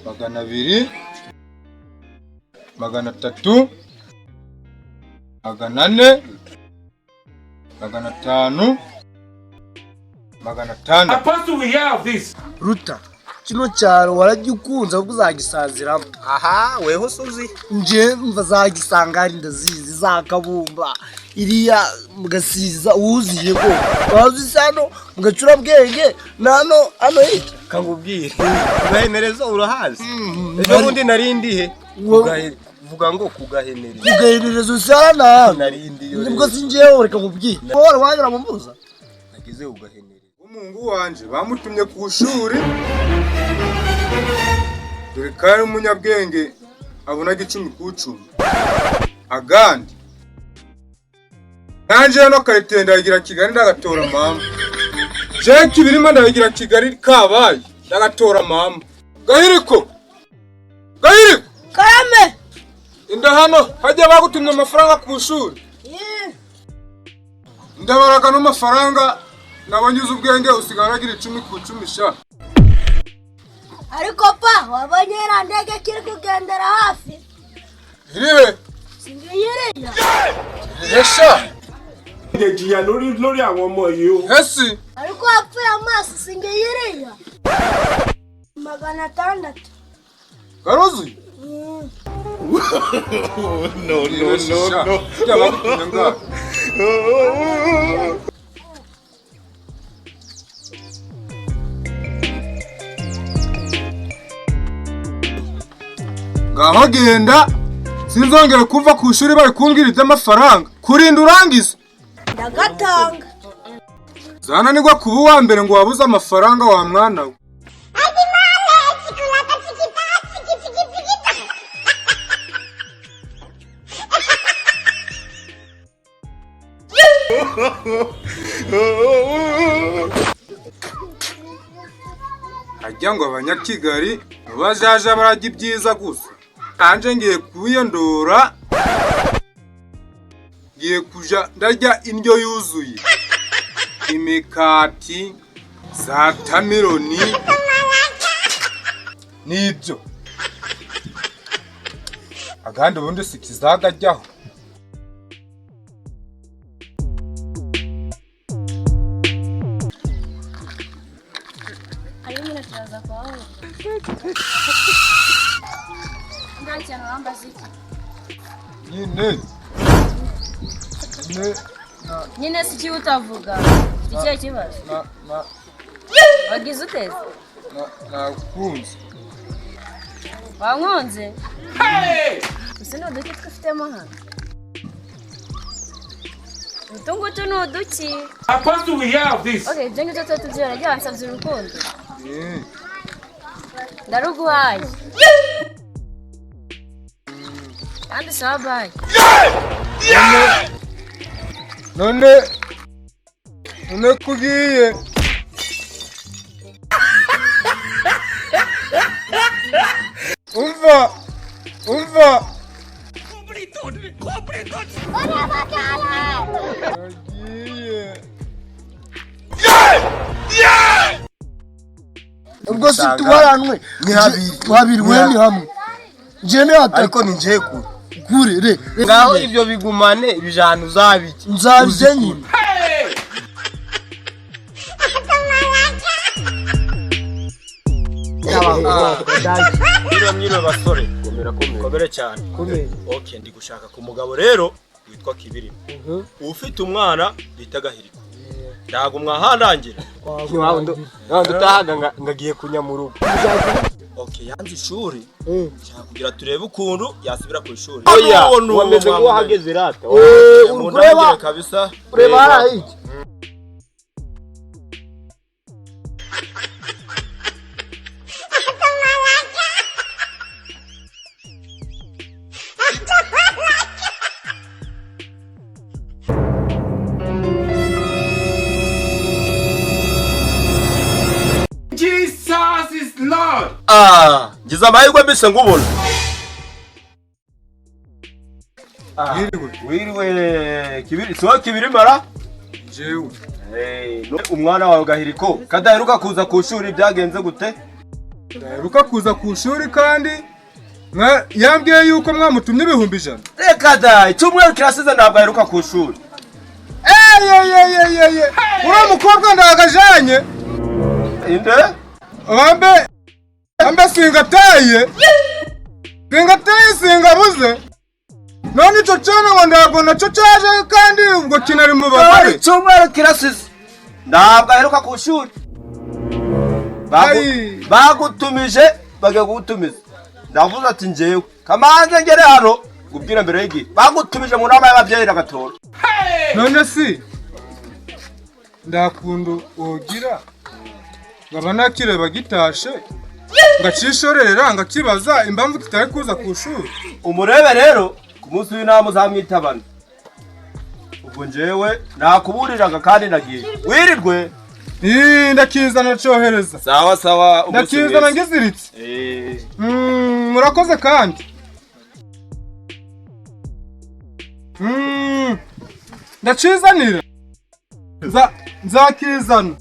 magana abiri, magana atatu, magana ane, magana atanu, magana atandatu. Ruta, kino cyaro waragikunze ahubwo uzagisaziramo. Aha, weho suzi. Nje mva zagisanga ari ndazizi zakabumba. Iriya mugasiza wuziye ko. Bazisano mugacura bwenge nano ano iki Kangubwire. Ugahenereza urahazi. Ejo bundi narindi he? Vuga ngo kugahenereza. Kugahenereza usana. Narindi yo. Nibwo sinjeho reka mubwire. Wowe wanyura mu muza. Nagize ugahenereza. Umungu wanje bamutumye ku ishuri. Dore kandi umunyabwenge abona 10 ku 10. Agandi nanje hano karite ndagira Kigali ndagatora mama. Je kibirimo ndagira Kigali kabaye ndagatora mama. Gahiriko Karame inda hano hajya bagutumye amafaranga ku ishuri. Ndabaraga no mafaranga nabanyuze ubwenge usigara agira 10 ku 10 sha. ariko pa wabonye irandege kiri kugendera hafi. Irihe? Singiyiriya. Yesha. Ndejiya lórí àwọn ọmọ yìí o. Hesi. Ariko apfuye amaso singiyiriya. Magana 600. Garozi. No. Yabagutumye. Ngaho genda sinzongera kuva ku ishuri bari kumbwira iby'amafaranga kurinda urangiza Ndagatanga. zananirwa kuba uwa mbere ngo wabuze amafaranga wa mwana we. Hajya ngo abanyakigali bazaja barajya ibyiza gusa. Anje ngiye kuyendora, ngiye kuja ndarya indyo yuzuye, imikati, za tamironi nibyo. Agandi ubundi sikizagajyaho. Nyine siki utavuga. Ikihe kibazo? Wagize uteze? Nakunze. Wankunze? Ese no duki twifitemo hano. Utungutu no duki. Apostle we have this. Okay, jenga toto tubyara rya nsabye urukundo. Ndaruguhaye. Kandi sabaye. None kugiye. Umva. Ubwo situwaranwe habiri we ni hamwe. Je ne Ariko ni nje kure re. Ngaho ibyo bigumane ibijana uzabiki. Nzabije nyine. Nyiro basore komera cyane. Okay, ndi gushaka ku mugabo rero witwa Kibiri. Ufite umwana bita Gahiriko. Ndago mwahandangira. Ndutahaga ngagiye kunyamurugo. Okay, yanze ishuri. Kugira turebe ukuntu yasubira ku ishuri. Oya, wameze ngo wahageze rata. Ureba kabisa. Ureba ara iki? Jesus is Lord. Ngize amahirwe mbese ngubona. Wiriwe Kibiri, so Kibiri mara? Jewe. Umwana wawe Gahiriko kadaheruka kuza ku ishuri byagenze gute? ndaheruka kuza ku ishuri kandi yambwiye yuko mwamutumye 1,100. Reka da, icyumweru kirasize ntabwo aheruka ku ishuri. Uriya mukobwa ndagajanye. Inde? Ambe singataye singabuze. None ico cyana ngo ntabwo naco cyaje kandi ubwo kinari mu bagore. Icyumweru kirasize ntabwo aheruka ku ishuri. Bagutumije bagiye kugutumiza. Ndavuze ati njewe kamanze ngere hano ubwira mbere y'igi bagutumije mu nama y'abavyeyi n'agatora. None si ndakunda ogira ngaba nakireba gitashe ngacishorera ngakibaza impamvu kitari kuza ku ishuri. Umurebe rero ku munsi w'inama uzamwitabana. Ubwo njewe nakuburiraga kandi nagiye wirirwe. Ndakizana cohereza. Sawa ndakizana ngiziritse. Murakoze kandi. Ndacizanira. Nzakizana.